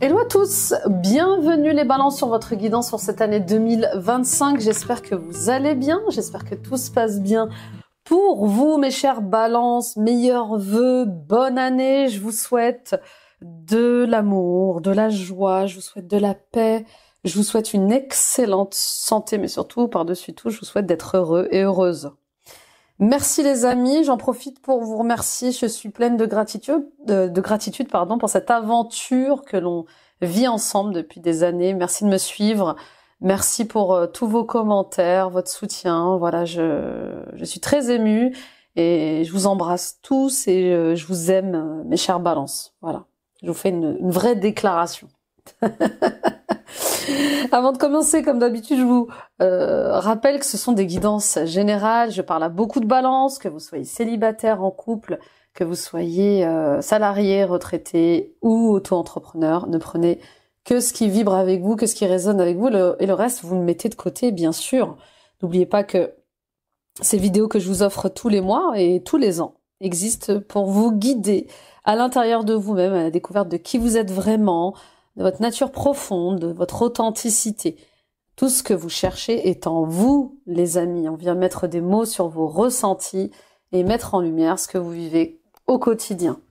Hello à tous, bienvenue les balances sur votre guidance pour cette année 2025. J'espère que vous allez bien, j'espère que tout se passe bien pour vous mes chers balances. Meilleurs vœux, bonne année, je vous souhaite de l'amour, de la joie, je vous souhaite de la paix, je vous souhaite une excellente santé, mais surtout par-dessus tout, je vous souhaite d'être heureux et heureuse. Merci les amis, j'en profite pour vous remercier, je suis pleine de gratitude, pour cette aventure que l'on vit ensemble depuis des années. Merci de me suivre, merci pour tous vos commentaires, votre soutien. Voilà, je suis très émue et je vous embrasse tous et je vous aime, mes chères balances. Voilà, je vous fais une vraie déclaration. Avant de commencer, comme d'habitude, je vous rappelle que ce sont des guidances générales. Je parle à beaucoup de balances, que vous soyez célibataire, en couple, que vous soyez salarié, retraité ou auto-entrepreneur. Ne prenez que ce qui vibre avec vous, que ce qui résonne avec vous, et le reste, vous le mettez de côté, bien sûr. N'oubliez pas que ces vidéos que je vous offre tous les mois et tous les ans existent pour vous guider à l'intérieur de vous-même, à la découverte de qui vous êtes vraiment, de votre nature profonde, de votre authenticité. Tout ce que vous cherchez est en vous, les amis. On vient mettre des mots sur vos ressentis et mettre en lumière ce que vous vivez au quotidien.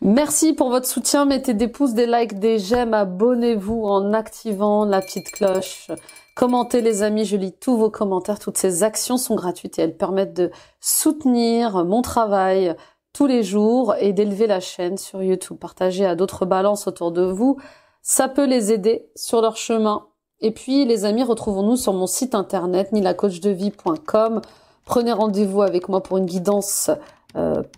Merci pour votre soutien. Mettez des pouces, des likes, des j'aime. Abonnez-vous en activant la petite cloche. Commentez les amis, je lis tous vos commentaires. Toutes ces actions sont gratuites et elles permettent de soutenir mon travail tous les jours et d'élever la chaîne sur YouTube. Partagez à d'autres balances autour de vous. Ça peut les aider sur leur chemin. Et puis, les amis, retrouvons-nous sur mon site internet, nilacoachdevie.com. Prenez rendez-vous avec moi pour une guidance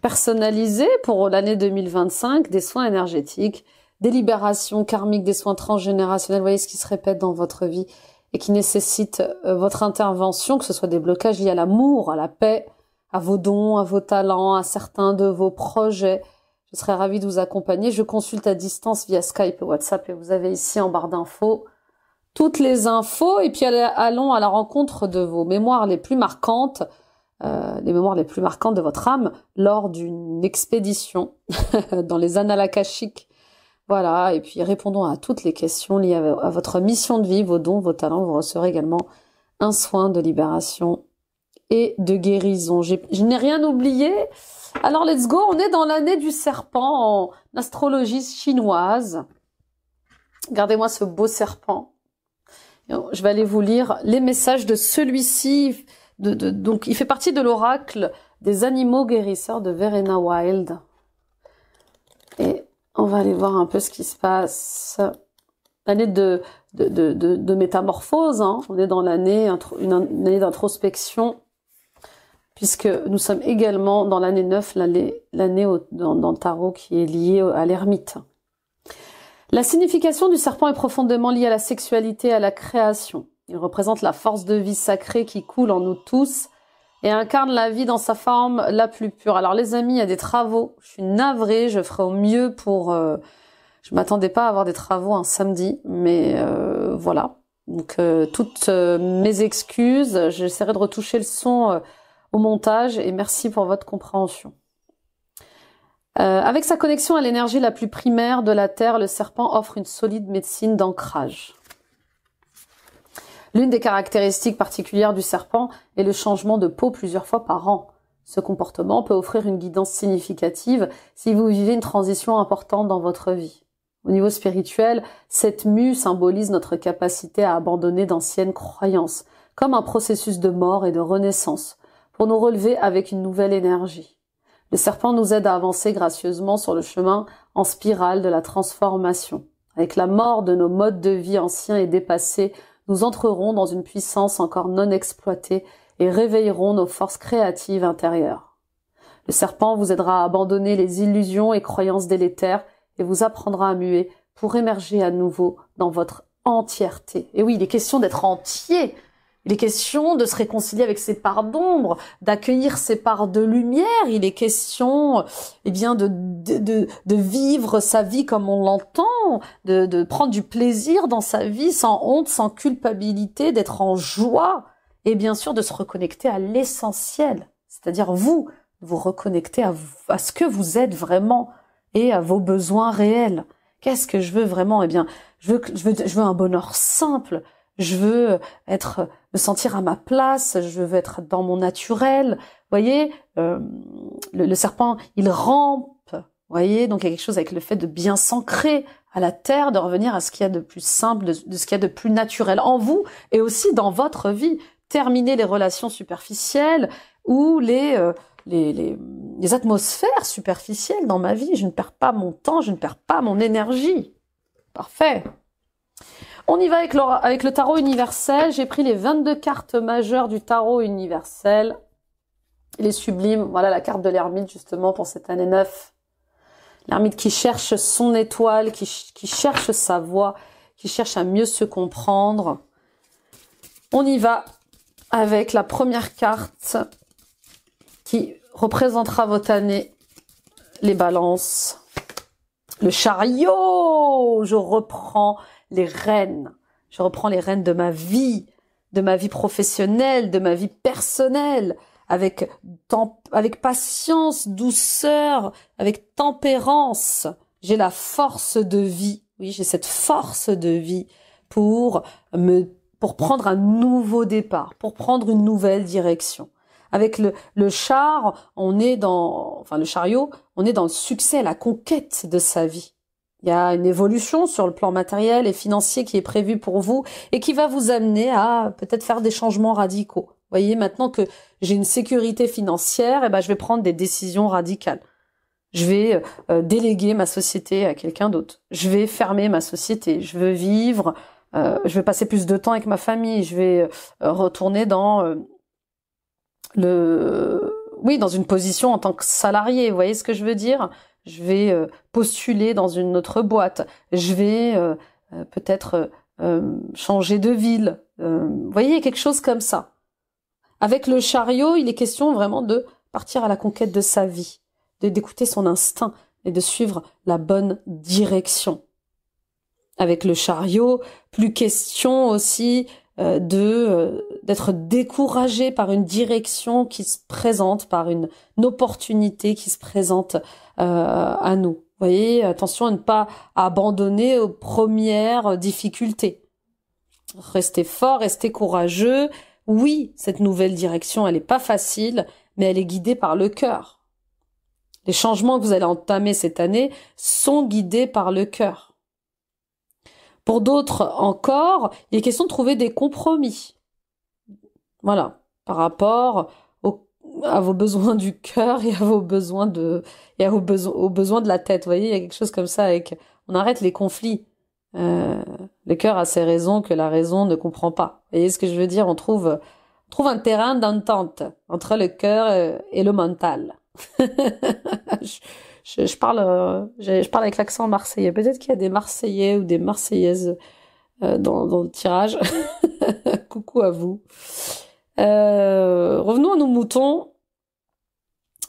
personnalisée pour l'année 2025, des soins énergétiques, des libérations karmiques, des soins transgénérationnels. Vous voyez ce qui se répète dans votre vie et qui nécessite votre intervention, que ce soit des blocages liés à l'amour, à la paix, à vos dons, à vos talents, à certains de vos projets. Je serais ravie de vous accompagner. Je consulte à distance via Skype et WhatsApp et vous avez ici en barre d'infos toutes les infos. Et puis allons à la rencontre de vos mémoires les plus marquantes, les mémoires les plus marquantes de votre âme lors d'une expédition dans les annales akashiques. Voilà, et puis répondons à toutes les questions liées à votre mission de vie, vos dons, vos talents. Vous recevrez également un soin de libération et de guérison. Je n'ai rien oublié. Alors, let's go. On est dans l'année du serpent en astrologie chinoise. Regardez-moi ce beau serpent. Je vais aller vous lire les messages de celui-ci. Donc, il fait partie de l'oracle des animaux guérisseurs de Verena Wild. Et on va aller voir un peu ce qui se passe. L'année de métamorphose. Hein. On est dans l'année, une année d'introspection. Puisque nous sommes également dans l'année 9, l'année dans le tarot qui est liée à l'ermite. La signification du serpent est profondément liée à la sexualité et à la création. Il représente la force de vie sacrée qui coule en nous tous et incarne la vie dans sa forme la plus pure. Alors les amis, il y a des travaux. Je suis navrée, je ferai au mieux pour... je m'attendais pas à avoir des travaux un samedi, mais voilà. Donc toutes mes excuses. J'essaierai de retoucher le son... au montage et merci pour votre compréhension. Avec sa connexion à l'énergie la plus primaire de la Terre, le serpent offre une solide médecine d'ancrage. L'une des caractéristiques particulières du serpent est le changement de peau plusieurs fois par an. Ce comportement peut offrir une guidance significative si vous vivez une transition importante dans votre vie. Au niveau spirituel, cette mue symbolise notre capacité à abandonner d'anciennes croyances, comme un processus de mort et de renaissance, pour nous relever avec une nouvelle énergie. Le serpent nous aide à avancer gracieusement sur le chemin en spirale de la transformation. Avec la mort de nos modes de vie anciens et dépassés, nous entrerons dans une puissance encore non exploitée et réveillerons nos forces créatives intérieures. Le serpent vous aidera à abandonner les illusions et croyances délétères et vous apprendra à muer pour émerger à nouveau dans votre entièreté. Et oui, il est question d'être entier. Il est question de se réconcilier avec ses parts d'ombre, d'accueillir ses parts de lumière. Il est question, eh bien, de vivre sa vie comme on l'entend, de prendre du plaisir dans sa vie sans honte, sans culpabilité, d'être en joie et bien sûr de se reconnecter à l'essentiel, c'est-à-dire vous reconnecter à ce que vous êtes vraiment et à vos besoins réels. Qu'est-ce que je veux vraiment? Eh bien, je veux un bonheur simple. Je veux me sentir à ma place. Je veux être dans mon naturel. Vous voyez, le serpent, il rampe. Vous voyez, donc il y a quelque chose avec le fait de bien s'ancrer à la terre, de revenir à ce qu'il y a de plus simple, de ce qu'il y a de plus naturel en vous et aussi dans votre vie. Terminer les relations superficielles ou les atmosphères superficielles dans ma vie. Je ne perds pas mon temps, je ne perds pas mon énergie. Parfait. On y va avec le tarot universel. J'ai pris les 22 cartes majeures du tarot universel. Il est sublime. Voilà la carte de l'ermite justement pour cette année 9. L'ermite qui cherche son étoile, qui cherche sa voie, qui cherche à mieux se comprendre. On y va avec la première carte qui représentera votre année, les balances. Le chariot, je reprends les rênes. Je reprends les rênes de ma vie professionnelle, de ma vie personnelle, avec patience, douceur, avec tempérance. J'ai la force de vie. Oui, j'ai cette force de vie pour prendre un nouveau départ, pour prendre une nouvelle direction. Avec le char, le chariot, on est dans le succès, la conquête de sa vie. Il y a une évolution sur le plan matériel et financier qui est prévue pour vous et qui va vous amener à peut-être faire des changements radicaux. Vous voyez, maintenant que j'ai une sécurité financière, je vais prendre des décisions radicales. Je vais déléguer ma société à quelqu'un d'autre. Je vais fermer ma société. Je veux vivre, je vais passer plus de temps avec ma famille. Je vais retourner dans dans une position en tant que salarié. Vous voyez ce que je veux dire? Je vais postuler dans une autre boîte. Je vais peut-être changer de ville. Vous voyez, quelque chose comme ça. Avec le chariot, il est question vraiment de partir à la conquête de sa vie, d'écouter son instinct et de suivre la bonne direction. Avec le chariot, plus question aussi d'être découragé par une direction qui se présente, par une opportunité qui se présente à nous. Vous voyez, attention à ne pas abandonner aux premières difficultés. Restez fort, restez courageux. Oui, cette nouvelle direction, elle n'est pas facile, mais elle est guidée par le cœur. Les changements que vous allez entamer cette année sont guidés par le cœur. Pour d'autres encore, il est question de trouver des compromis. Voilà, par rapport à vos besoins du cœur et à vos besoins aux besoins de la tête. Vous voyez, il y a quelque chose comme ça on arrête les conflits. Le cœur a ses raisons que la raison ne comprend pas. Vous voyez ce que je veux dire? On trouve un terrain d'entente entre le cœur et le mental. Je parle avec l'accent marseillais. Peut-être qu'il y a des Marseillais ou des Marseillaises dans le tirage. Coucou à vous. Revenons à nos moutons.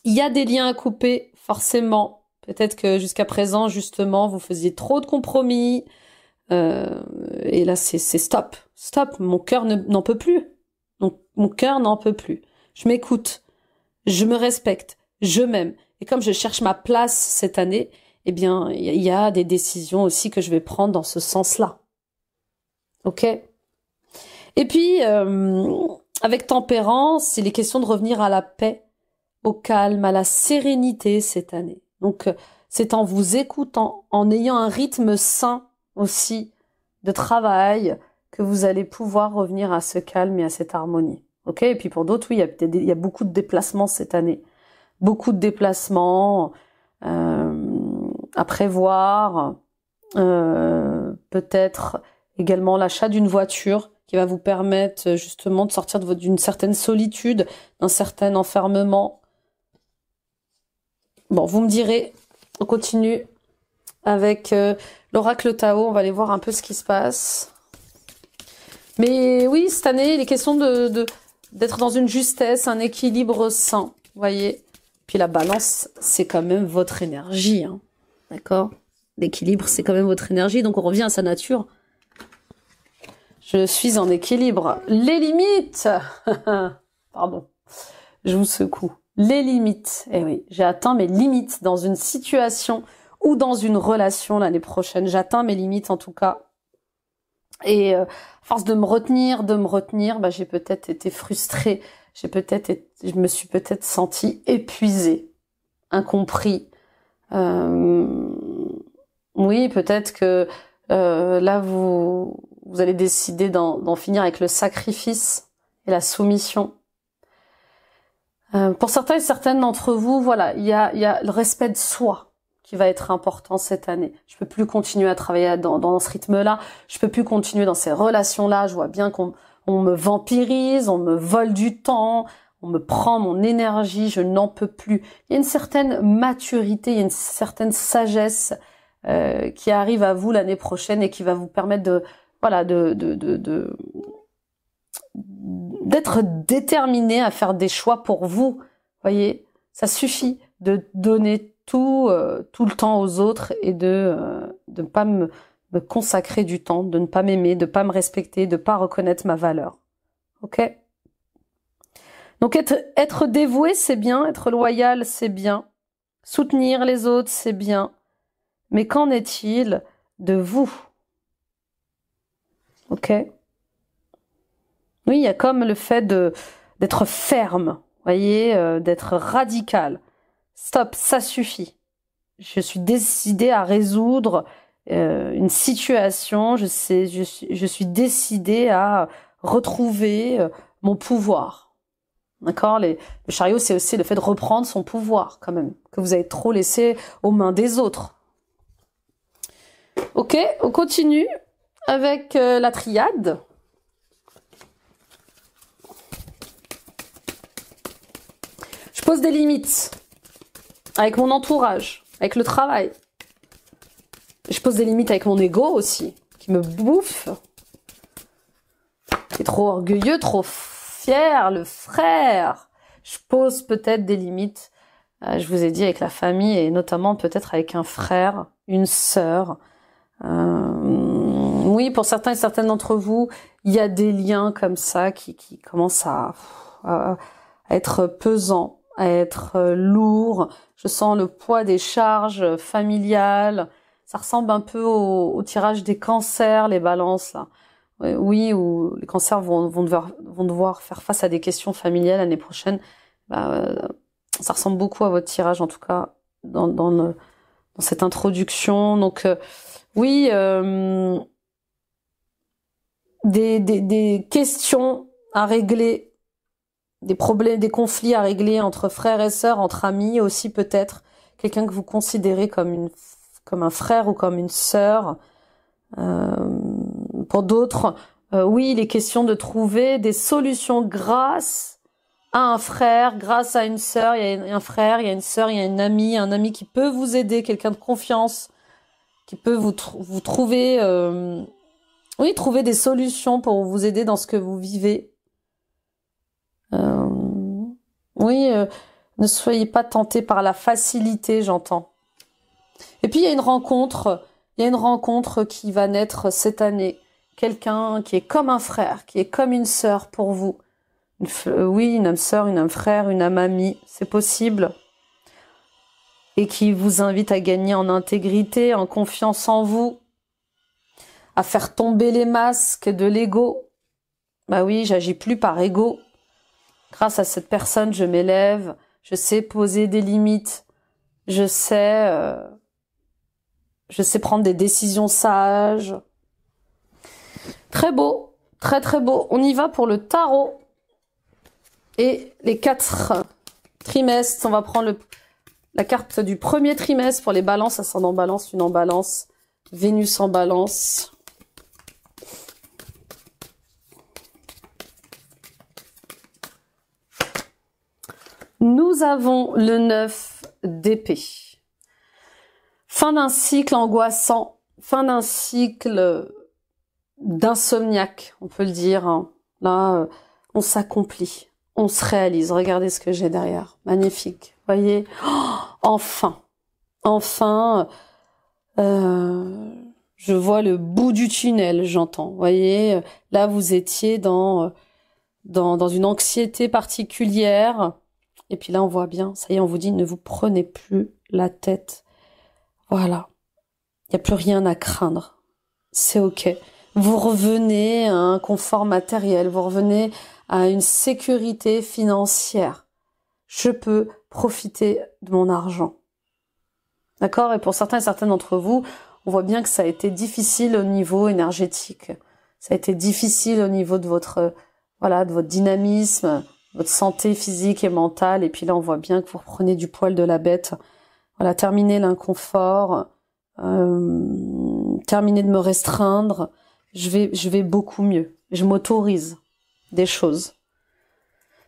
Il y a des liens à couper, forcément. Peut-être que jusqu'à présent, justement, vous faisiez trop de compromis. Et là, c'est stop. Stop. Mon cœur n'en peut plus. Donc, mon cœur n'en peut plus. Je m'écoute. Je me respecte. Je m'aime. Et comme je cherche ma place cette année, eh bien, il y a des décisions aussi que je vais prendre dans ce sens-là. Ok? Et puis, avec tempérance, il est question de revenir à la paix, au calme, à la sérénité cette année. Donc, c'est en vous écoutant, en ayant un rythme sain aussi de travail, que vous allez pouvoir revenir à ce calme et à cette harmonie. Ok? Et puis pour d'autres, oui, il y a beaucoup de déplacements cette année. Beaucoup de déplacements à prévoir, peut-être également l'achat d'une voiture qui va vous permettre justement de sortir d'une certaine solitude, d'un certain enfermement. Bon, vous me direz, on continue avec l'oracle Tao, on va aller voir un peu ce qui se passe. Mais oui, cette année, il est question d'être dans une justesse, un équilibre sain, vous voyez. Puis la balance, c'est quand même votre énergie, hein. D'accord? L'équilibre, c'est quand même votre énergie, donc on revient à sa nature. Je suis en équilibre. Les limites pardon, je vous secoue. Les limites. Eh oui, j'ai atteint mes limites dans une situation ou dans une relation l'année prochaine. J'atteins mes limites en tout cas. Et à force de me retenir, bah, j'ai peut-être été frustrée. Je me suis peut-être sentie épuisée, incompris. Oui, peut-être que là, vous allez décider d'en finir avec le sacrifice et la soumission. Pour certains et certaines d'entre vous, voilà, il y a le respect de soi qui va être important cette année. Je peux plus continuer à travailler dans ce rythme-là. Je peux plus continuer dans ces relations-là. Je vois bien qu'on me vampirise, on me vole du temps, on me prend mon énergie, je n'en peux plus. Il y a une certaine maturité, il y a une certaine sagesse qui arrive à vous l'année prochaine et qui va vous permettre d'être déterminé à faire des choix pour vous. Voyez, ça suffit de donner tout le temps aux autres et de ne pas me consacrer du temps, de ne pas m'aimer, de ne pas me respecter, de ne pas reconnaître ma valeur. Ok? Donc être dévoué, c'est bien, être loyal, c'est bien, soutenir les autres, c'est bien. Mais qu'en est-il de vous? Ok? Oui, il y a comme le fait d'être ferme, voyez, d'être radical. Stop, ça suffit. Je suis décidée à résoudre une situation. Je suis décidée à retrouver mon pouvoir. D'accord? Le chariot, c'est aussi le fait de reprendre son pouvoir, quand même, que vous avez trop laissé aux mains des autres. Ok, on continue avec la triade. Je pose des limites avec mon entourage, avec le travail. Je pose des limites avec mon ego aussi, qui me bouffe, qui est trop orgueilleux, trop fier, le frère. Je pose peut-être des limites, je vous ai dit, avec la famille et notamment peut-être avec un frère, une sœur. Oui, pour certains et certaines d'entre vous, il y a des liens comme ça qui commencent à être pesants, à être lourds. Je sens le poids des charges familiales. Ça ressemble un peu au tirage des cancers, les balances là. Oui, où les cancers vont devoir faire face à des questions familiales l'année prochaine. Ça ressemble beaucoup à votre tirage, en tout cas, dans cette introduction. Donc, oui, des questions à régler, des problèmes, des conflits à régler entre frères et sœurs, entre amis aussi peut-être. Quelqu'un que vous considérez comme un frère ou comme une sœur. Pour d'autres, oui, il est question de trouver des solutions grâce à un frère, grâce à une sœur. Il y a un frère, il y a une sœur, il y a un ami qui peut vous aider, quelqu'un de confiance, qui peut vous trouver, trouver des solutions pour vous aider dans ce que vous vivez. Ne soyez pas tentés par la facilité, j'entends. Et puis il y a une rencontre qui va naître cette année. Quelqu'un qui est comme un frère, qui est comme une sœur pour vous. Une âme sœur, une âme frère, une âme amie, c'est possible. Et qui vous invite à gagner en intégrité, en confiance en vous, à faire tomber les masques de l'ego. Bah oui, j'agis plus par ego. Grâce à cette personne, je m'élève, je sais poser des limites, je sais prendre des décisions sages. Très beau, très très beau. On y va pour le tarot. Et les 4 trimestres, on va prendre la carte du premier trimestre pour les balances, ascendant balance, lune en balance, Vénus en balance. Nous avons le 9 d'épée. Fin d'un cycle angoissant, fin d'un cycle d'insomniaque, on peut le dire. Hein. Là, on s'accomplit, on se réalise. Regardez ce que j'ai derrière. Magnifique. Voyez, enfin, je vois le bout du tunnel, j'entends. Voyez, là, vous étiez dans une anxiété particulière. Et puis là, on voit bien, ça y est, on vous dit, ne vous prenez plus la tête. Voilà. Il n'y a plus rien à craindre. C'est OK. Vous revenez à un confort matériel, vous revenez à une sécurité financière. Je peux profiter de mon argent. D'accord? Et pour certains et certaines d'entre vous, on voit bien que ça a été difficile au niveau énergétique. Ça a été difficile au niveau de votre, voilà, de votre dynamisme, votre santé physique et mentale. Et puis là, on voit bien que vous reprenez du poil de la bête. Voilà, terminez l'inconfort, terminez de me restreindre. Je vais beaucoup mieux. Je m'autorise des choses.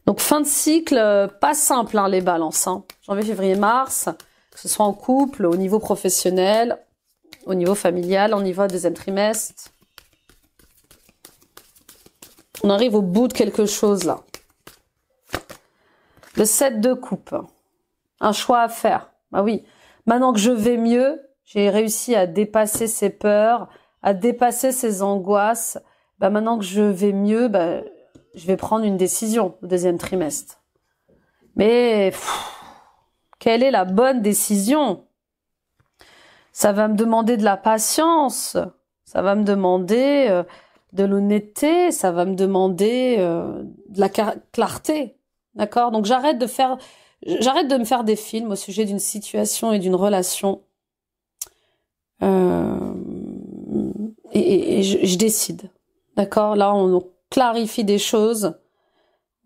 Donc fin de cycle, pas simple les balances. Janvier, février, mars, que ce soit en couple, au niveau professionnel, au niveau familial, on y va deuxième trimestre. On arrive au bout de quelque chose là. Le 7 de coupe. Un choix à faire. Ah oui, maintenant que je vais mieux, j'ai réussi à dépasser ces peurs, à dépasser ces angoisses. Maintenant que je vais mieux, je vais prendre une décision au deuxième trimestre. Mais quelle est la bonne décision? Ça va me demander de la patience, ça va me demander de l'honnêteté, ça va me demander de la clarté. D'accord? Donc j'arrête de me faire des films au sujet d'une situation et d'une relation. Et je décide. D'accord? Là, on clarifie des choses.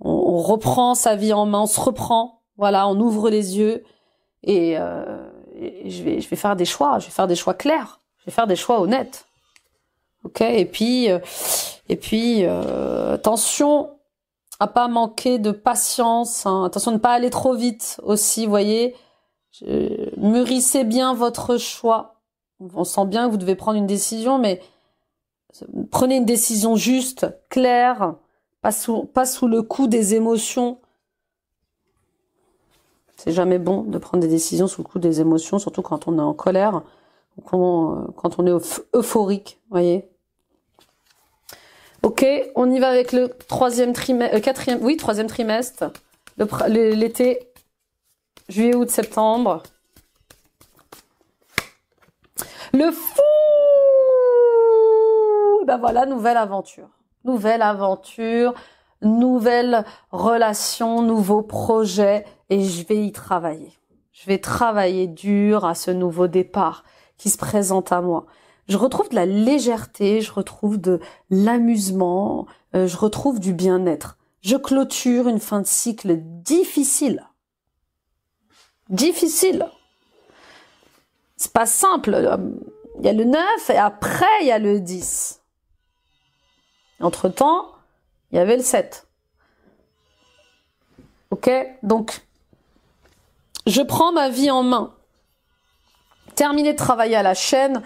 On reprend sa vie en main, on se reprend. Voilà, on ouvre les yeux et je vais faire des choix. Je vais faire des choix clairs. Je vais faire des choix honnêtes. Ok? Et puis, attention à pas manquer de patience. Attention à ne pas aller trop vite aussi. Voyez, mûrissez bien votre choix. On sent bien que vous devez prendre une décision, mais prenez une décision juste, claire, pas sous le coup des émotions. C'est jamais bon de prendre des décisions sous le coup des émotions, surtout quand on est en colère ou quand on est euphorique, voyez. Ok, on y va avec le troisième trimestre, l'été, juillet, août, septembre. Le fou! Voilà, nouvelle aventure, nouvelle relation, nouveau projet, et je vais y travailler. Je vais travailler dur à ce nouveau départ qui se présente à moi. Je retrouve de la légèreté, je retrouve de l'amusement, je retrouve du bien-être. Je clôture une fin de cycle difficile. Difficile. C'est pas simple. Il y a le 9 et après il y a le 10. Entre-temps, il y avait le 7. Ok? Donc, je prends ma vie en main. Terminer de travailler à la chaîne,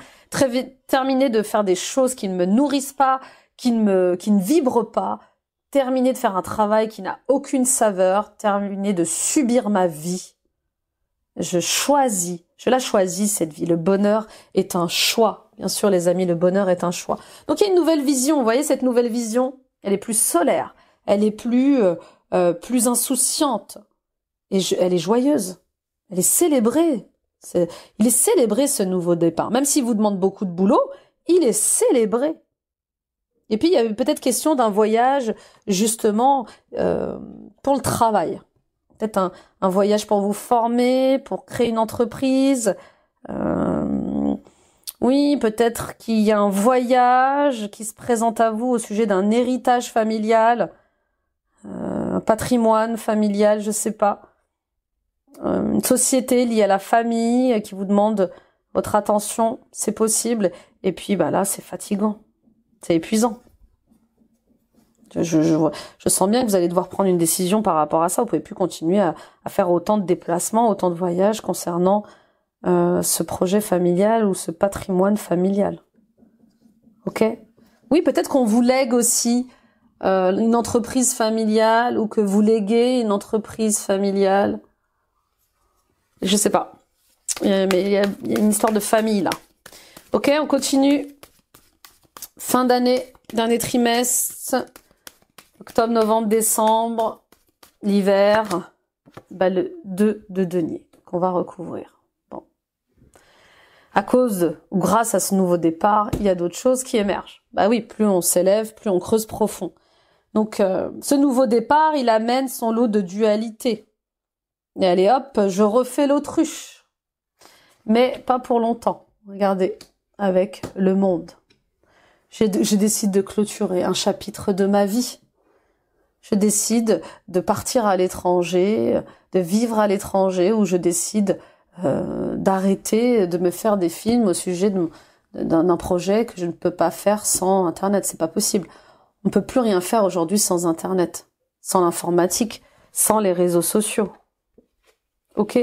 terminer de faire des choses qui ne me nourrissent pas, qui ne vibrent pas, terminer de faire un travail qui n'a aucune saveur, terminer de subir ma vie. Je la choisis cette vie. Le bonheur est un choix. Bien sûr, les amis, le bonheur est un choix. Donc, il y a une nouvelle vision. Vous voyez, cette nouvelle vision, elle est plus solaire. Elle est plus insouciante. Et elle est joyeuse. Elle est célébrée. Il est célébré, ce nouveau départ. Même s'il vous demande beaucoup de boulot, il est célébré. Et puis, il y a peut-être question d'un voyage, justement, pour le travail. Peut-être un voyage pour vous former, pour créer une entreprise. Oui, peut-être qu'il y a un voyage qui se présente à vous au sujet d'un héritage familial, un patrimoine familial, je sais pas. Une société liée à la famille qui vous demande votre attention, c'est possible. Et puis là, c'est fatigant, c'est épuisant. Je sens bien que vous allez devoir prendre une décision par rapport à ça. Vous pouvez plus continuer à faire autant de déplacements, autant de voyages concernant ce projet familial ou ce patrimoine familial. Ok? Oui, peut-être qu'on vous lègue aussi une entreprise familiale ou que vous léguez une entreprise familiale. Je sais pas. Mais il y a une histoire de famille là. Ok, on continue. Fin d'année, dernier trimestre. Octobre, novembre, décembre, l'hiver, le 2 de denier qu'on va recouvrir. Bon. à cause ou grâce à ce nouveau départ, il y a d'autres choses qui émergent. Bah oui, plus on s'élève, plus on creuse profond. Donc, ce nouveau départ, il amène son lot de dualité. Et allez hop, je refais l'autruche. Mais pas pour longtemps. Regardez, avec le monde. Je décide de clôturer un chapitre de ma vie. Je décide de partir à l'étranger, de vivre à l'étranger, ou je décide d'arrêter de me faire des films au sujet d'un projet que je ne peux pas faire sans Internet. C'est pas possible. On ne peut plus rien faire aujourd'hui sans Internet, sans l'informatique, sans les réseaux sociaux. Ok ?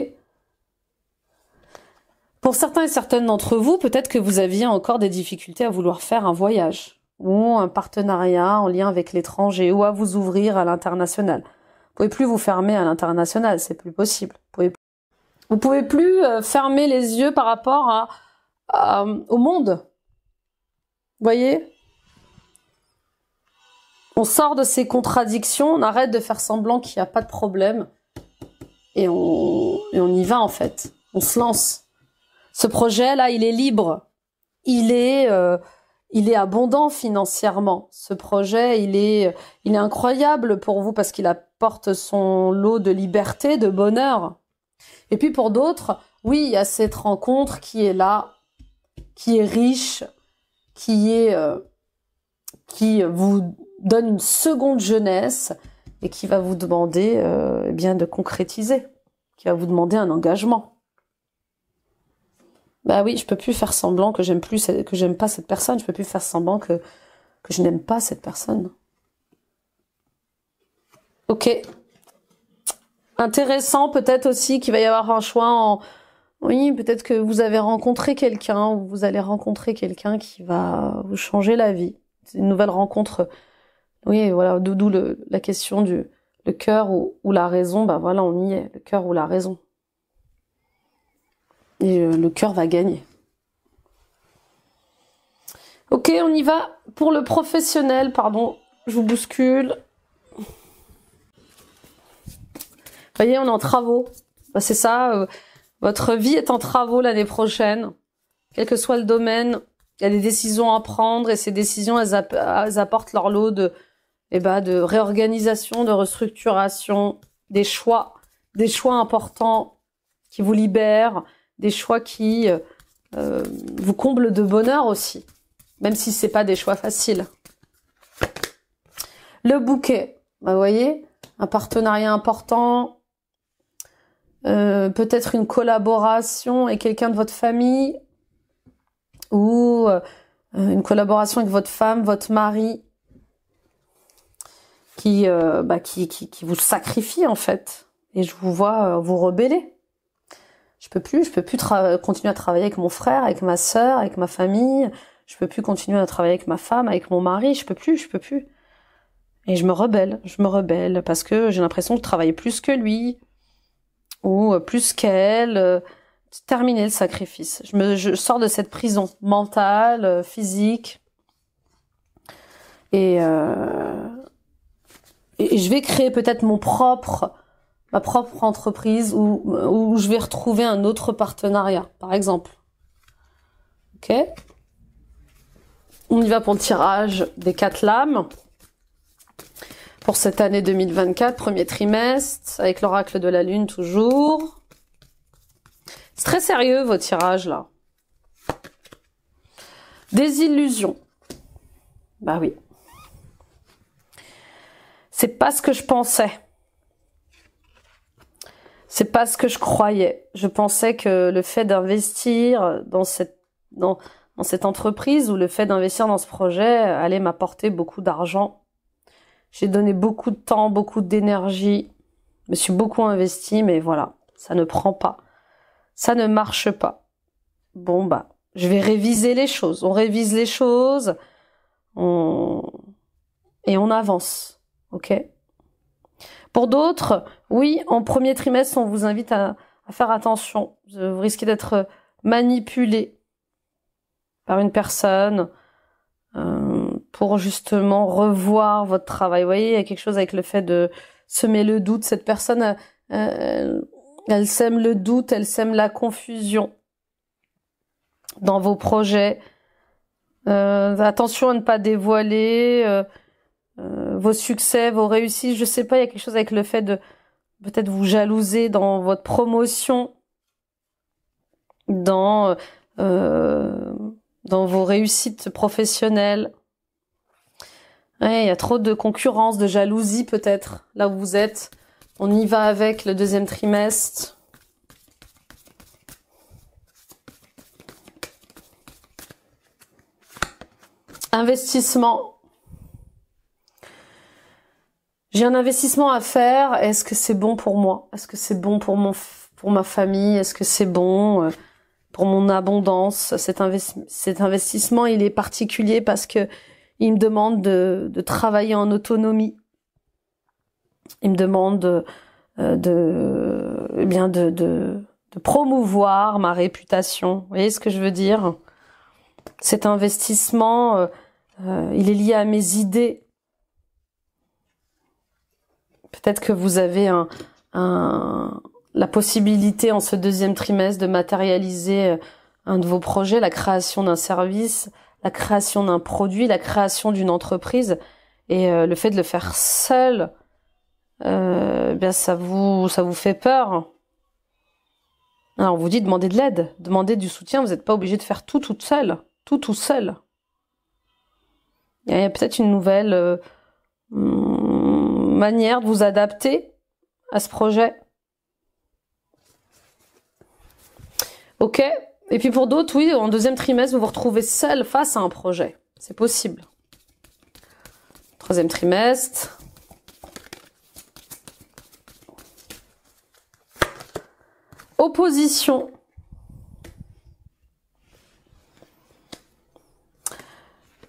Pour certains et certaines d'entre vous, peut-être que vous aviez encore des difficultés à vouloir faire un voyage ou un partenariat en lien avec l'étranger ou à vous ouvrir à l'international. Vous pouvez plus vous fermer à l'international, c'est plus possible. Vous pouvez plus fermer les yeux par rapport au monde. Vous voyez ? On sort de ces contradictions, on arrête de faire semblant qu'il n'y a pas de problème et on y va en fait. On se lance. Ce projet-là, il est libre. Il est abondant financièrement. Ce projet, il est incroyable pour vous parce qu'il apporte son lot de liberté, de bonheur. Et puis pour d'autres, oui, il y a cette rencontre qui est là, qui est riche, qui vous donne une seconde jeunesse et qui va vous demander eh bien de concrétiser, qui va vous demander un engagement. Bah oui, je peux plus faire semblant que j'aime pas cette personne, je peux plus faire semblant que je n'aime pas cette personne. Ok. Intéressant peut-être aussi qu'il va y avoir un choix oui, peut-être que vous avez rencontré quelqu'un ou vous allez rencontrer quelqu'un qui va vous changer la vie. C'est une nouvelle rencontre. Oui, voilà, d'où la question le cœur ou la raison. Bah voilà, on y est, le cœur ou la raison. Et le cœur va gagner. Ok, on y va pour le professionnel. Pardon, je vous bouscule. Vous voyez, on est en travaux. Bah, c'est ça, votre vie est en travaux l'année prochaine. Quel que soit le domaine, il y a des décisions à prendre et ces décisions, elles apportent leur lot de réorganisation, de restructuration, des choix importants qui vous libèrent, des choix qui vous comblent de bonheur aussi, même si c'est pas des choix faciles. Le bouquet, bah, vous voyez, un partenariat important, peut-être une collaboration avec quelqu'un de votre famille ou une collaboration avec votre femme, votre mari, qui vous sacrifie en fait. Et je vous vois vous rebeller. Je peux plus continuer à travailler avec mon frère, avec ma sœur, avec ma famille. Je peux plus continuer à travailler avec ma femme, avec mon mari. Je peux plus. Et je me rebelle parce que j'ai l'impression de travailler plus que lui ou plus qu'elle. Terminer le sacrifice. Je sors de cette prison mentale, physique, et je vais créer peut-être ma propre entreprise où je vais retrouver un autre partenariat, par exemple. Ok ? On y va pour le tirage des 4 lames. Pour cette année 2024, premier trimestre, avec l'oracle de la Lune toujours. C'est très sérieux vos tirages là. Des illusions. Bah oui. C'est pas ce que je pensais. C'est pas ce que je croyais. Je pensais que le fait d'investir dans cette entreprise ou le fait d'investir dans ce projet allait m'apporter beaucoup d'argent. J'ai donné beaucoup de temps, beaucoup d'énergie. Je me suis beaucoup investi, mais voilà, ça ne prend pas. Ça ne marche pas. Bon bah, je vais réviser les choses. On révise les choses, et on avance. Ok ? Pour d'autres, oui, en premier trimestre, on vous invite à faire attention. Vous risquez d'être manipulé par une personne pour justement revoir votre travail. Vous voyez, il y a quelque chose avec le fait de semer le doute. Cette personne, elle sème le doute, elle sème la confusion. dans vos projets. Attention à ne pas dévoiler vos succès, vos réussites. Je sais pas, il y a quelque chose avec le fait de peut-être vous jalouser dans votre promotion, dans vos réussites professionnelles. Ouais, il y a trop de concurrence, de jalousie peut-être, là où vous êtes. On y va avec le deuxième trimestre. Investissement. J'ai un investissement à faire. Est-ce que c'est bon pour moi? Est-ce que c'est bon pour ma famille? Est-ce que c'est bon pour mon abondance? Cet investissement, il est particulier parce que il me demande de travailler en autonomie. Il me demande de promouvoir ma réputation. Vous voyez ce que je veux dire? Cet investissement, il est lié à mes idées. Peut-être que vous avez la possibilité en ce deuxième trimestre de matérialiser un de vos projets, la création d'un service, la création d'un produit, la création d'une entreprise. Et le fait de le faire seul, bien ça vous fait peur. Alors on vous dit demandez de l'aide, demandez du soutien. Vous n'êtes pas obligé de faire tout toute seule, tout seul. Il y a peut-être une nouvelle manière de vous adapter à ce projet. Ok. Et puis pour d'autres, oui, en deuxième trimestre, vous vous retrouvez seul face à un projet. C'est possible. Troisième trimestre. Opposition.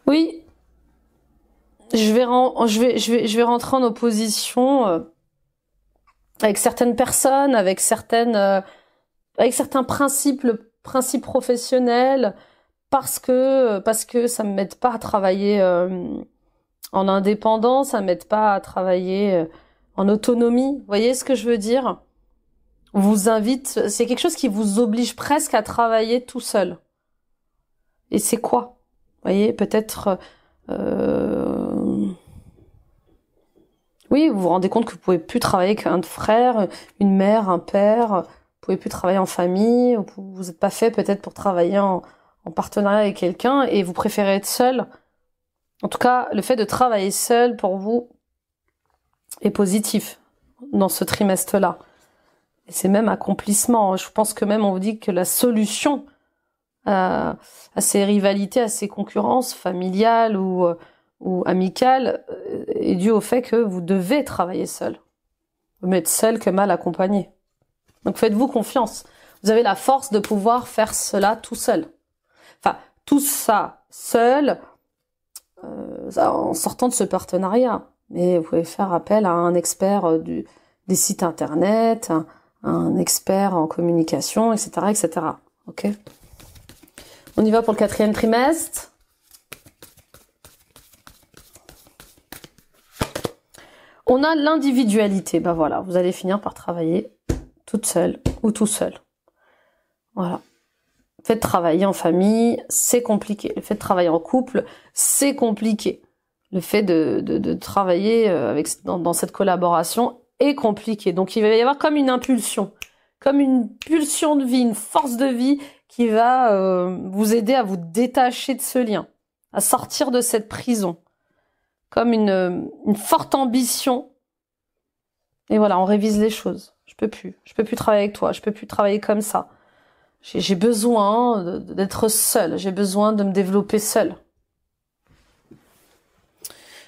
Oui. Je vais rentrer en opposition avec certaines personnes, avec certains principes professionnels, parce que ça me m'aide pas à travailler en indépendance, ça m'aide pas à travailler en autonomie. Vous voyez ce que je veux dire? On vous invite, c'est quelque chose qui vous oblige presque à travailler tout seul. Et c'est quoi? Vous voyez, peut-être oui, vous vous rendez compte que vous pouvez plus travailler avec un frère, une mère, un père, vous pouvez plus travailler en famille, vous n'êtes pas fait peut-être pour travailler en partenariat avec quelqu'un et vous préférez être seul. En tout cas, le fait de travailler seul pour vous est positif dans ce trimestre-là. Et c'est même accomplissement. Je pense que même on vous dit que la solution à ces rivalités, à ces concurrences familiales ou amicales est due au fait que vous devez travailler seul. Vous n'êtes seul que mal accompagné. Donc faites-vous confiance. Vous avez la force de pouvoir faire cela tout seul. Enfin, tout ça seul en sortant de ce partenariat. Mais vous pouvez faire appel à un expert des sites internet, un expert en communication, etc., etc. Ok ? On y va pour le quatrième trimestre. On a l'individualité. Ben voilà, vous allez finir par travailler toute seule ou tout seul. Voilà. Le fait de travailler en famille, c'est compliqué. Le fait de travailler en couple, c'est compliqué. Le fait de travailler dans cette collaboration est compliqué. Donc il va y avoir comme une impulsion de vie, une force de vie qui va vous aider à vous détacher de ce lien, à sortir de cette prison. Comme une forte ambition. Et voilà, on révise les choses. Je peux plus travailler avec toi, je peux plus travailler comme ça. J'ai besoin d'être seule, j'ai besoin de me développer seule.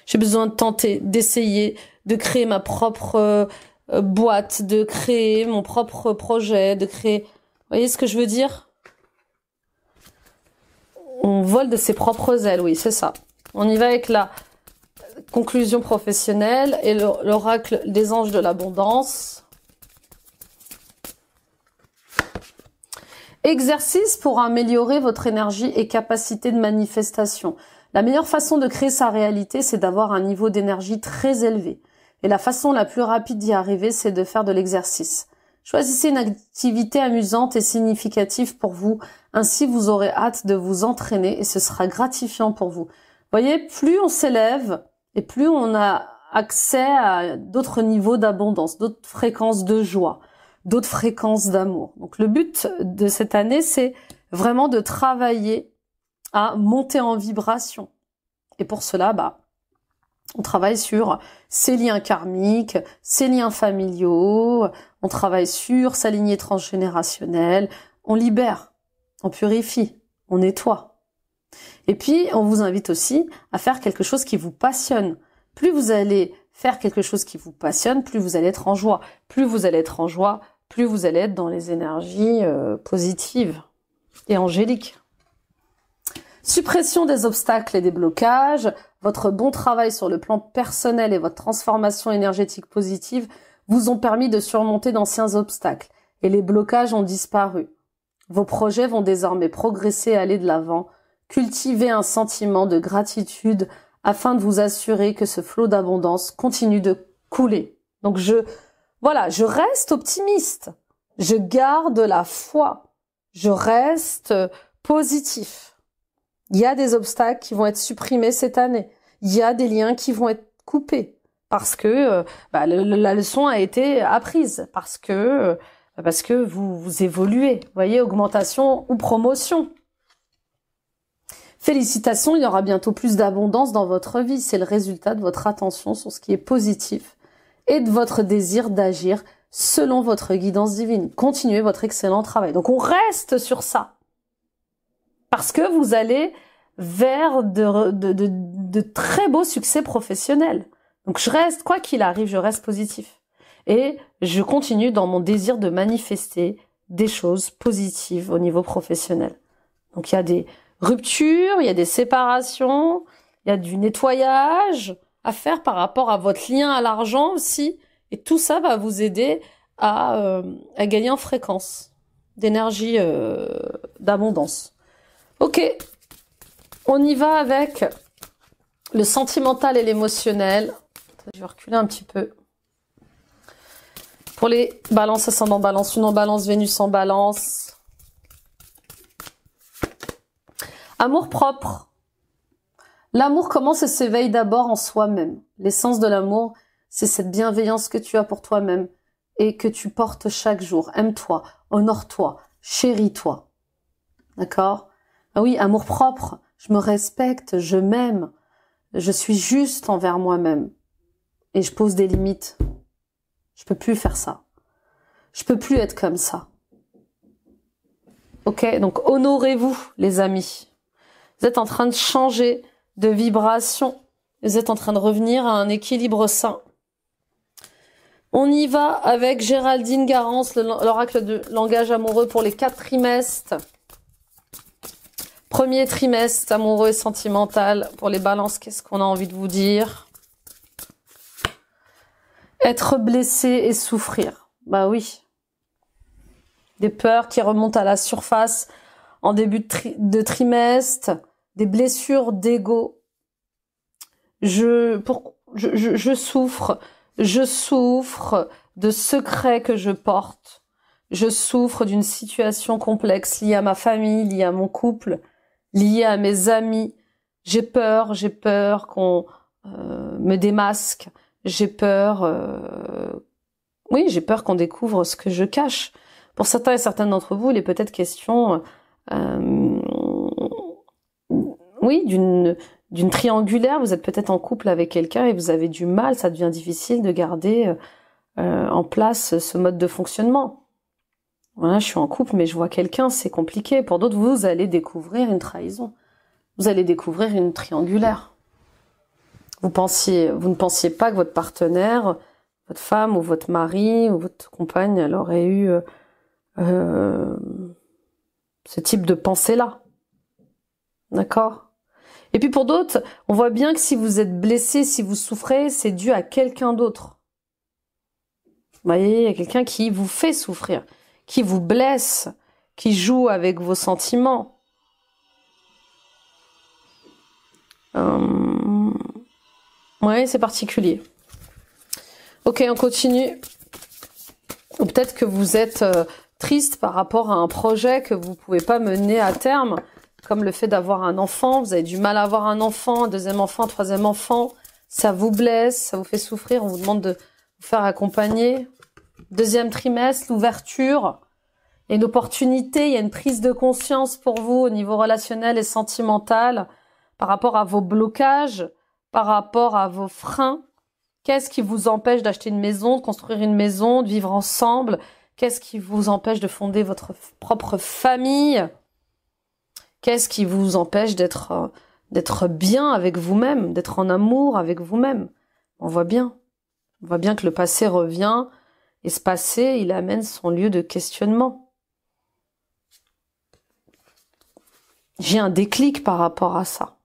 J'ai besoin de tenter, d'essayer, de créer ma propre boîte, de créer mon propre projet, de créer... Vous voyez ce que je veux dire? On vole de ses propres ailes, oui, c'est ça. On y va avec la conclusion professionnelle et l'oracle des anges de l'abondance. Exercice pour améliorer votre énergie et capacité de manifestation. La meilleure façon de créer sa réalité, c'est d'avoir un niveau d'énergie très élevé. Et la façon la plus rapide d'y arriver, c'est de faire de l'exercice. Choisissez une activité amusante et significative pour vous, Ainsi, vous aurez hâte de vous entraîner et ce sera gratifiant pour vous. Vous voyez, plus on s'élève et plus on a accès à d'autres niveaux d'abondance, d'autres fréquences de joie, d'autres fréquences d'amour. Donc le but de cette année, c'est vraiment de travailler à monter en vibration. Et pour cela, on travaille sur ses liens karmiques, ses liens familiaux, on travaille sur sa lignée transgénérationnelle, on libère, on purifie, on nettoie. Et puis, on vous invite aussi à faire quelque chose qui vous passionne. Plus vous allez faire quelque chose qui vous passionne, plus vous allez être en joie. Plus vous allez être en joie, plus vous allez être dans les énergies positives et angéliques. Suppression des obstacles et des blocages, votre bon travail sur le plan personnel et votre transformation énergétique positive vous ont permis de surmonter d'anciens obstacles et les blocages ont disparu. Vos projets vont désormais progresser et aller de l'avant. Cultivez un sentiment de gratitude afin de vous assurer que ce flot d'abondance continue de couler. Donc je reste optimiste. Je garde la foi. Je reste positif. Il y a des obstacles qui vont être supprimés cette année. Il y a des liens qui vont être coupés parce que la leçon a été apprise, parce que vous évoluez. Vous voyez, augmentation ou promotion. Félicitations, il y aura bientôt plus d'abondance dans votre vie. C'est le résultat de votre attention sur ce qui est positif et de votre désir d'agir selon votre guidance divine. Continuez votre excellent travail. Donc on reste sur ça. Parce que vous allez vers de très beaux succès professionnels. Donc je reste, quoi qu'il arrive, je reste positif. Et je continue dans mon désir de manifester des choses positives au niveau professionnel. Donc il y a des ruptures, il y a des séparations, il y a du nettoyage à faire par rapport à votre lien à l'argent aussi. Et tout ça va vous aider à gagner en fréquence d'énergie, d'abondance. Ok, on y va avec le sentimental et l'émotionnel. Je vais reculer un petit peu. Pour les balances ascendant balance, une en balance, Vénus en balance. Amour propre. L'amour commence et s'éveille d'abord en soi-même. L'essence de l'amour, c'est cette bienveillance que tu as pour toi-même et que tu portes chaque jour. Aime-toi, honore-toi, chéris-toi. D'accord? Ah oui, amour propre. Je me respecte, je m'aime. Je suis juste envers moi-même. Et je pose des limites. Je peux plus faire ça. Je peux plus être comme ça. Ok? Donc honorez-vous, les amis. Vous êtes en train de changer de vibration. Vous êtes en train de revenir à un équilibre sain. On y va avec Géraldine Garance, l'oracle de langage amoureux pour les 4 trimestres. Premier trimestre amoureux et sentimental. Pour les balances, qu'est-ce qu'on a envie de vous dire? Être blessé et souffrir. Bah oui. Des peurs qui remontent à la surface en début de trimestre. Des blessures d'ego. Je souffre. Je souffre de secrets que je porte. Je souffre d'une situation complexe liée à ma famille, liée à mon couple, liée à mes amis. J'ai peur qu'on me démasque. J'ai peur, j'ai peur qu'on découvre ce que je cache. Pour certains et certaines d'entre vous, il est peut-être question, d'une triangulaire. Vous êtes peut-être en couple avec quelqu'un et vous avez du mal, ça devient difficile de garder en place ce mode de fonctionnement. Voilà, je suis en couple, mais je vois quelqu'un, c'est compliqué. Pour d'autres, vous allez découvrir une trahison. Vous allez découvrir une triangulaire. Vous ne pensiez pas que votre partenaire, votre femme ou votre mari ou votre compagne, elle aurait eu ce type de pensée-là. D'accord? Et puis pour d'autres, on voit bien que si vous êtes blessé, si vous souffrez, c'est dû à quelqu'un d'autre. Vous voyez, il y a quelqu'un qui vous fait souffrir, qui vous blesse, qui joue avec vos sentiments. Ouais, c'est particulier. Ok, on continue. Ou peut-être que vous êtes triste par rapport à un projet que vous pouvez pas mener à terme, comme le fait d'avoir un enfant. Vous avez du mal à avoir un enfant, un deuxième enfant, un troisième enfant. Ça vous blesse, ça vous fait souffrir. On vous demande de vous faire accompagner. Deuxième trimestre, l'ouverture. Il y a une opportunité, il y a une prise de conscience pour vous au niveau relationnel et sentimental par rapport à vos blocages, par rapport à vos freins. Qu'est-ce qui vous empêche d'acheter une maison, de construire une maison, de vivre ensemble? Qu'est-ce qui vous empêche de fonder votre propre famille? Qu'est-ce qui vous empêche d'être bien avec vous-même, d'être en amour avec vous-même? On voit bien que le passé revient, et ce passé, il amène son lieu de questionnement. J'ai un déclic par rapport à ça.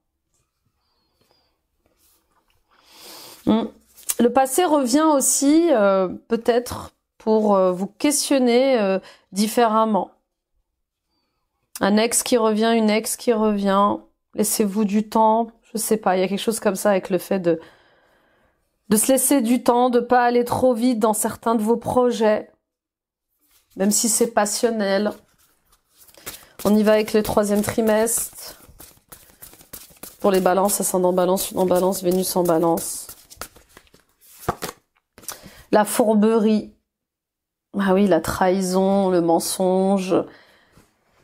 Le passé revient aussi, peut-être, pour vous questionner différemment. Un ex qui revient, une ex qui revient. Laissez-vous du temps. Je sais pas, il y a quelque chose comme ça avec le fait de se laisser du temps, de pas aller trop vite dans certains de vos projets. Même si c'est passionnel. On y va avec le 3e trimestre. Pour les balances, ascendant balance, en balance, Vénus en balance. La fourberie. Ah oui, la trahison, le mensonge.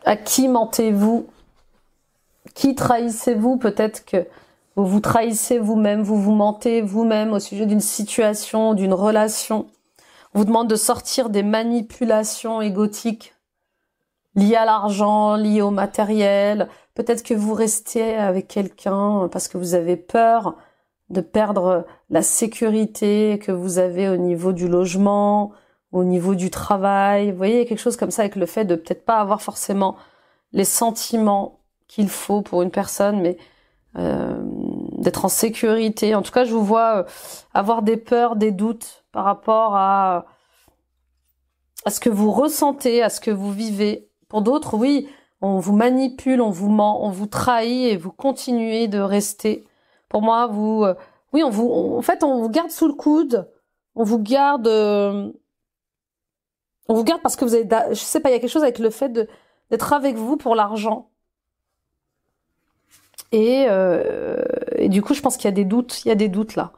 À qui mentez-vous? Qui trahissez-vous? Peut-être que vous vous trahissez vous-même, vous vous mentez vous-même au sujet d'une situation, d'une relation. On vous demande de sortir des manipulations égotiques liées à l'argent, liées au matériel. Peut-être que vous restez avec quelqu'un parce que vous avez peur de perdre la sécurité que vous avez au niveau du logement, au niveau du travail. Vous voyez, il y a quelque chose comme ça avec le fait de peut-être pas avoir forcément les sentiments qu'il faut pour une personne, mais d'être en sécurité. En tout cas, je vous vois avoir des peurs, des doutes par rapport à ce que vous ressentez, à ce que vous vivez. Pour d'autres, oui, on vous manipule, on vous ment, on vous trahit et vous continuez de rester. Pour moi, oui, en fait, on vous garde sous le coude, on vous garde parce que vous avez, je sais pas, il y a quelque chose avec le fait d'être avec vous pour l'argent. Et du coup, je pense qu'il y a des doutes là.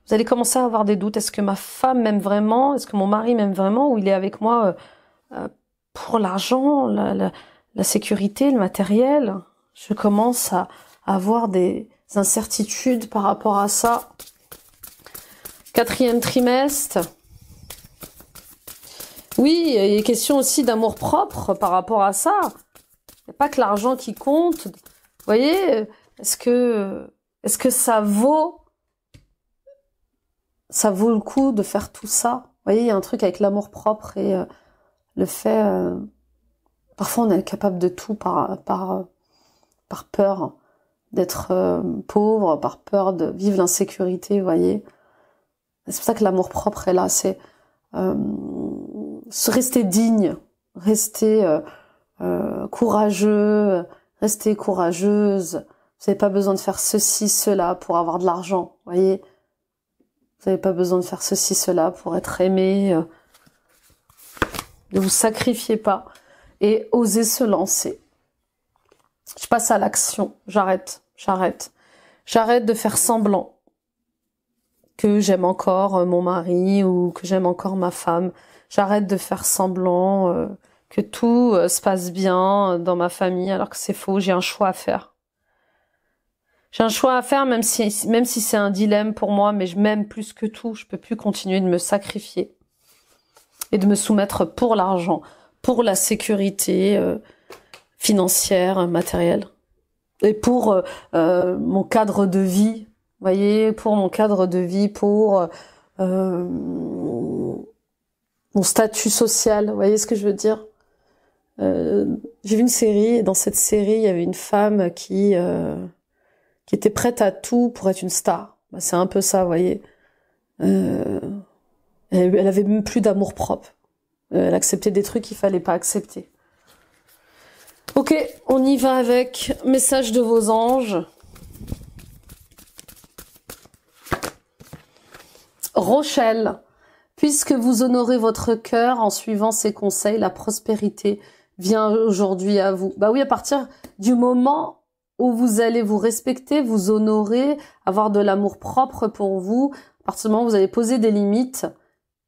Vous allez commencer à avoir des doutes. Est-ce que ma femme m'aime vraiment? Est-ce que mon mari m'aime vraiment? Ou il est avec moi pour l'argent, la sécurité, le matériel? Je commence à avoir des incertitudes par rapport à ça. 4e trimestre. Oui, il y a question aussi d'amour propre par rapport à ça. Il n'y a pas que l'argent qui compte. Vous voyez, est-ce que ça vaut le coup de faire tout ça? Vous voyez, il y a un truc avec l'amour propre et le fait... parfois, on est capable de tout par peur d'être pauvre, par peur de vivre l'insécurité, vous voyez. C'est pour ça que l'amour propre est là, c'est rester digne, rester courageux, rester courageuse. Vous n'avez pas besoin de faire ceci, cela pour avoir de l'argent, vous voyez. Vous n'avez pas besoin de faire ceci, cela pour être aimé. Ne vous sacrifiez pas et osez se lancer. Je passe à l'action, j'arrête de faire semblant que j'aime encore mon mari ou que j'aime encore ma femme. J'arrête de faire semblant que tout se passe bien dans ma famille alors que c'est faux. J'ai un choix à faire. J'ai un choix à faire même si c'est un dilemme pour moi, mais je m'aime plus que tout. Je peux plus continuer de me sacrifier et de me soumettre pour l'argent, pour la sécurité financière, matérielle. Et pour mon cadre de vie, vous voyez, pour mon cadre de vie, pour mon statut social, vous voyez ce que je veux dire? J'ai vu une série, et dans cette série, il y avait une femme qui était prête à tout pour être une star. Bah, c'est un peu ça, vous voyez. Elle avait même plus d'amour propre. Elle acceptait des trucs qu'il fallait pas accepter. Ok, on y va avec message de vos anges. Rochelle, Puisque vous honorez votre cœur en suivant ses conseils, la prospérité vient aujourd'hui à vous. Bah oui, à partir du moment où vous allez vous respecter, vous honorer, avoir de l'amour propre pour vous, à partir du moment où vous allez poser des limites,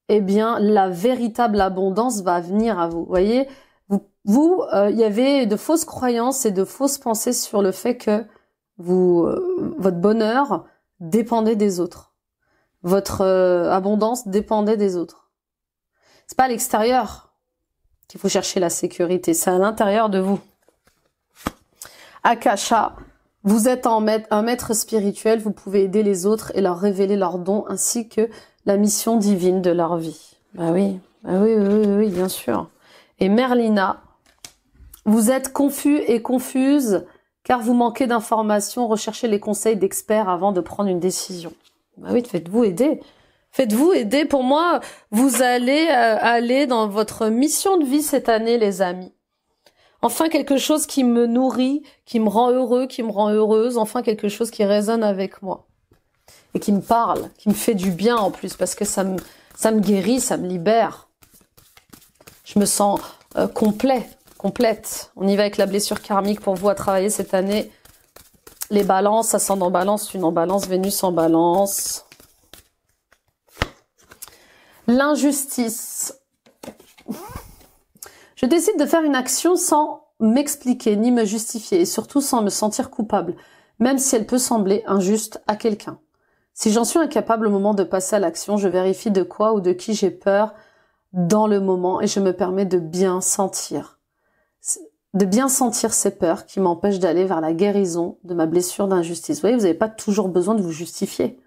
eh bien, la véritable abondance va venir à vous. Vous voyez, il y avait de fausses croyances et de fausses pensées sur le fait que votre bonheur dépendait des autres. Votre abondance dépendait des autres. C'est pas à l'extérieur qu'il faut chercher la sécurité, c'est à l'intérieur de vous. Akasha, vous êtes un maître spirituel, vous pouvez aider les autres et leur révéler leurs dons ainsi que la mission divine de leur vie. Oui, bien sûr. Et Merlina, vous êtes confus et confuse car vous manquez d'informations, recherchez les conseils d'experts avant de prendre une décision. Bah oui, faites-vous aider. Faites-vous aider. Pour moi, vous allez aller dans votre mission de vie cette année, les amis. Enfin, quelque chose qui me nourrit, qui me rend heureux, qui me rend heureuse. Enfin, quelque chose qui résonne avec moi. Et qui me parle, qui me fait du bien en plus, parce que ça me guérit, ça me libère. Je me sens complète. On y va avec la blessure karmique pour vous à travailler cette année. Les balances, ascendant balance, lune en balance, Vénus en balance. L'injustice. Je décide de faire une action sans m'expliquer ni me justifier et surtout sans me sentir coupable, même si elle peut sembler injuste à quelqu'un. Si j'en suis incapable au moment de passer à l'action, je vérifie de quoi ou de qui j'ai peur dans le moment et je me permets de bien sentir. Ces peurs qui m'empêchent d'aller vers la guérison de ma blessure d'injustice. Vous voyez, vous n'avez pas toujours besoin de vous justifier.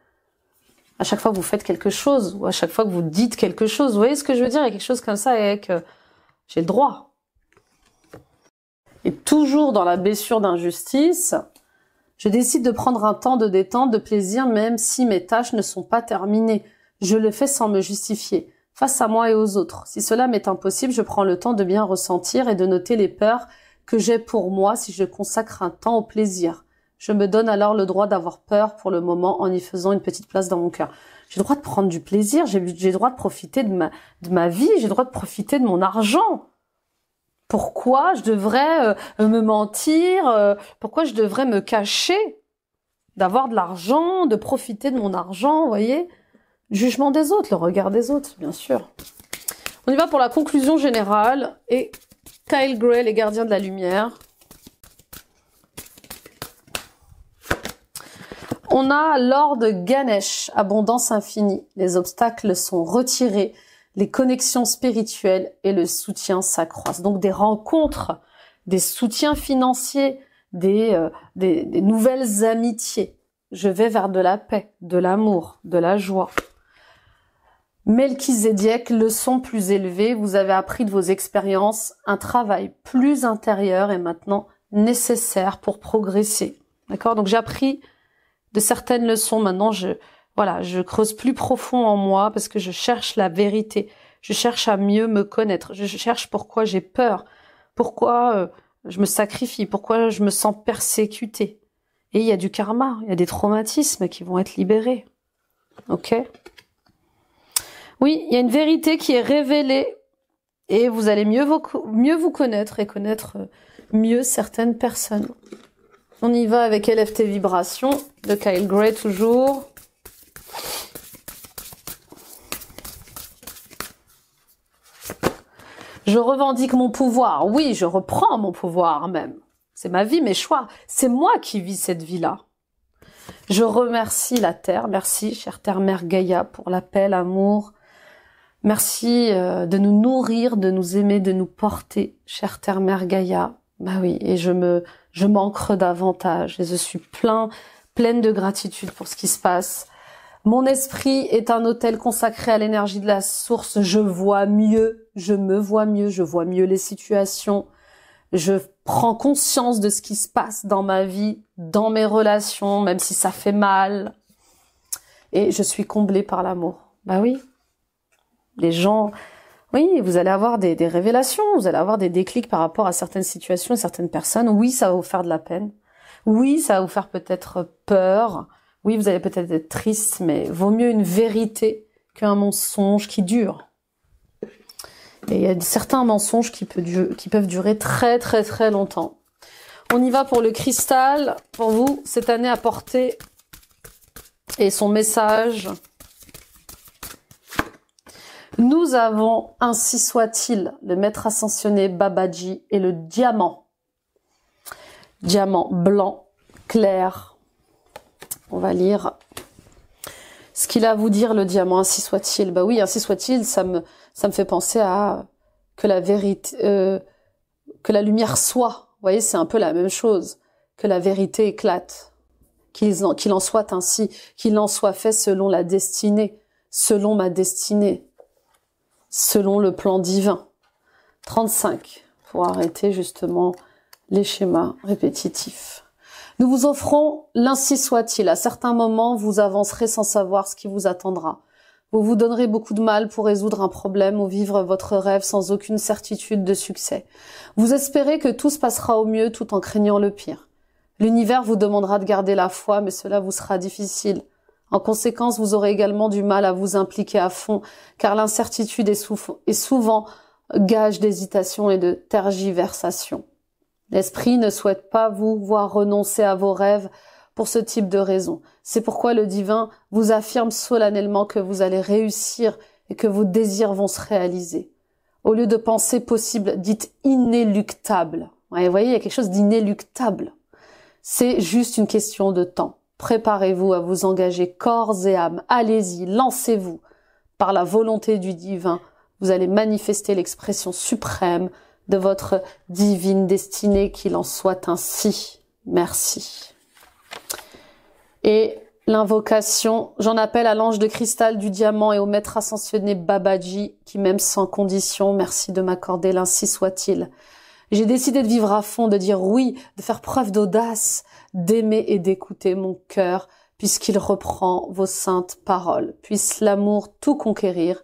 À chaque fois que vous faites quelque chose, ou à chaque fois que vous dites quelque chose, vous voyez ce que je veux dire? Il y a quelque chose comme ça avec j'ai le droit. Et toujours dans la blessure d'injustice, je décide de prendre un temps de détente, de plaisir, même si mes tâches ne sont pas terminées. Je le fais sans me justifier, face à moi et aux autres. Si cela m'est impossible, je prends le temps de bien ressentir et de noter les peurs que j'ai pour moi si je consacre un temps au plaisir. Je me donne alors le droit d'avoir peur pour le moment en y faisant une petite place dans mon cœur. J'ai le droit de prendre du plaisir, j'ai le droit de profiter de ma vie, j'ai le droit de profiter de mon argent. Pourquoi je devrais me mentir? Pourquoi je devrais me cacher d'avoir de l'argent, de profiter de mon argent, vous voyez? Le jugement des autres, le regard des autres, bien sûr. On y va pour la conclusion générale. Et Kyle Gray, les gardiens de la lumière. On a Lord Ganesh, abondance infinie. Les obstacles sont retirés, les connexions spirituelles et le soutien s'accroissent. Donc des rencontres, des soutiens financiers, des nouvelles amitiés. Je vais vers de la paix, de l'amour, de la joie. Melchizedek, leçon plus élevée, vous avez appris de vos expériences, un travail plus intérieur est maintenant nécessaire pour progresser. D'accord? Donc j'ai appris de certaines leçons. Maintenant, je creuse plus profond en moi parce que je cherche la vérité. Je cherche à mieux me connaître. Je cherche pourquoi j'ai peur, pourquoi je me sacrifie, pourquoi je me sens persécutée. Et il y a du karma, il y a des traumatismes qui vont être libérés. Ok? Oui, il y a une vérité qui est révélée et vous allez mieux vous connaître et connaître mieux certaines personnes. On y va avec LFT Vibration de Kyle Gray toujours. Je revendique mon pouvoir. Oui, je reprends mon pouvoir même. C'est ma vie, mes choix. C'est moi qui vis cette vie-là. Je remercie la Terre. Merci, chère Terre-Mère Gaïa, pour la paix, l'amour. Merci de nous nourrir, de nous aimer, de nous porter, chère Terre-Mère Gaïa. Bah oui, et je m'ancre davantage et je suis pleine de gratitude pour ce qui se passe. Mon esprit est un hôtel consacré à l'énergie de la source. Je vois mieux, je me vois mieux, je vois mieux les situations. Je prends conscience de ce qui se passe dans ma vie, dans mes relations, même si ça fait mal. Et je suis comblée par l'amour. Bah oui. Les gens, oui, vous allez avoir des révélations, vous allez avoir des déclics par rapport à certaines situations et certaines personnes. Oui, ça va vous faire de la peine. Oui, ça va vous faire peut-être peur. Oui, vous allez peut-être être triste, mais vaut mieux une vérité qu'un mensonge qui dure. Et il y a certains mensonges qui peuvent durer très très très longtemps. On y va pour le cristal. Pour vous, cette année apportée et son message. Nous avons, ainsi soit-il, le maître ascensionné Babaji et le diamant. Diamant blanc, clair. On va lire ce qu'il a à vous dire, le diamant, ainsi soit-il. Bah oui, ainsi soit-il, ça me fait penser à que la vérité, que la lumière soit. Vous voyez, c'est un peu la même chose. Que la vérité éclate. Qu'il en soit ainsi. Qu'il en soit fait selon la destinée. Selon ma destinée. Selon le plan divin. 35. Pour arrêter justement les schémas répétitifs. Nous vous offrons l'ainsi soit-il. À certains moments, vous avancerez sans savoir ce qui vous attendra. Vous vous donnerez beaucoup de mal pour résoudre un problème ou vivre votre rêve sans aucune certitude de succès. Vous espérez que tout se passera au mieux tout en craignant le pire. L'univers vous demandera de garder la foi, mais cela vous sera difficile. En conséquence, vous aurez également du mal à vous impliquer à fond, car l'incertitude est souvent gage d'hésitation et de tergiversation. L'esprit ne souhaite pas vous voir renoncer à vos rêves pour ce type de raison. C'est pourquoi le divin vous affirme solennellement que vous allez réussir et que vos désirs vont se réaliser. Au lieu de penser possible, dites inéluctable. Ouais, vous voyez, il y a quelque chose d'inéluctable. C'est juste une question de temps. Préparez-vous à vous engager corps et âme. Allez-y, lancez-vous. Par la volonté du divin, vous allez manifester l'expression suprême de votre divine destinée, qu'il en soit ainsi. Merci. Et l'invocation, j'en appelle à l'ange de cristal du diamant et au maître ascensionné Babaji, qui m'aime sans condition, merci de m'accorder l'ainsi soit-il. J'ai décidé de vivre à fond, de dire oui, de faire preuve d'audace, d'aimer et d'écouter mon cœur, puisqu'il reprend vos saintes paroles. Puisse l'amour tout conquérir,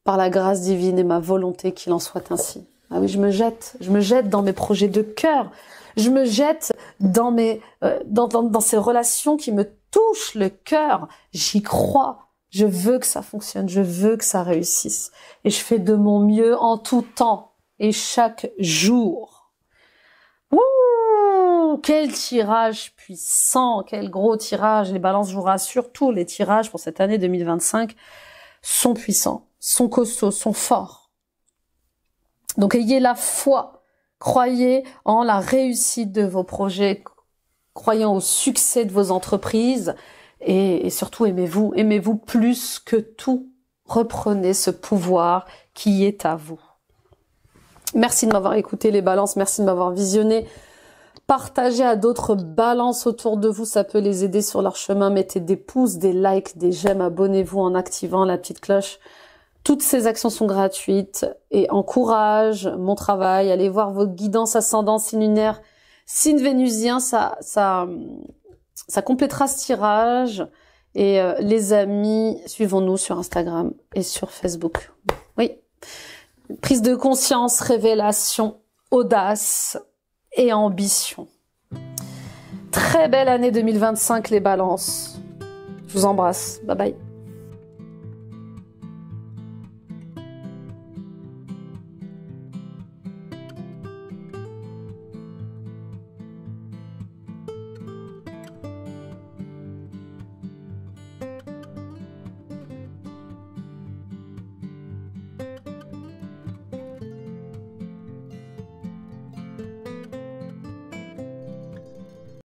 par la grâce divine et ma volonté qu'il en soit ainsi. Ah oui, je me jette dans mes projets de cœur, je me jette dans dans ces relations qui me touchent le cœur. J'y crois, je veux que ça fonctionne, je veux que ça réussisse. Et je fais de mon mieux en tout temps et chaque jour. Ouh, quel tirage puissant, quel gros tirage. Les balances, je vous rassure, tous les tirages pour cette année 2025 sont puissants, sont costauds, sont forts. Donc ayez la foi, croyez en la réussite de vos projets, croyant au succès de vos entreprises et surtout aimez-vous plus que tout. Reprenez ce pouvoir qui est à vous. Merci de m'avoir écouté les balances, merci de m'avoir visionné. Partagez à d'autres balances autour de vous, ça peut les aider sur leur chemin. Mettez des pouces, des likes, des j'aime, abonnez-vous en activant la petite cloche. Toutes ces actions sont gratuites et encouragent mon travail. Allez voir vos guidances ascendant, signe lunaire, signe vénusien, ça complétera ce tirage. Et les amis, suivons-nous sur Instagram et sur Facebook. Oui. Prise de conscience, révélation, audace et ambition. Très belle année 2025 les balances. Je vous embrasse. Bye bye.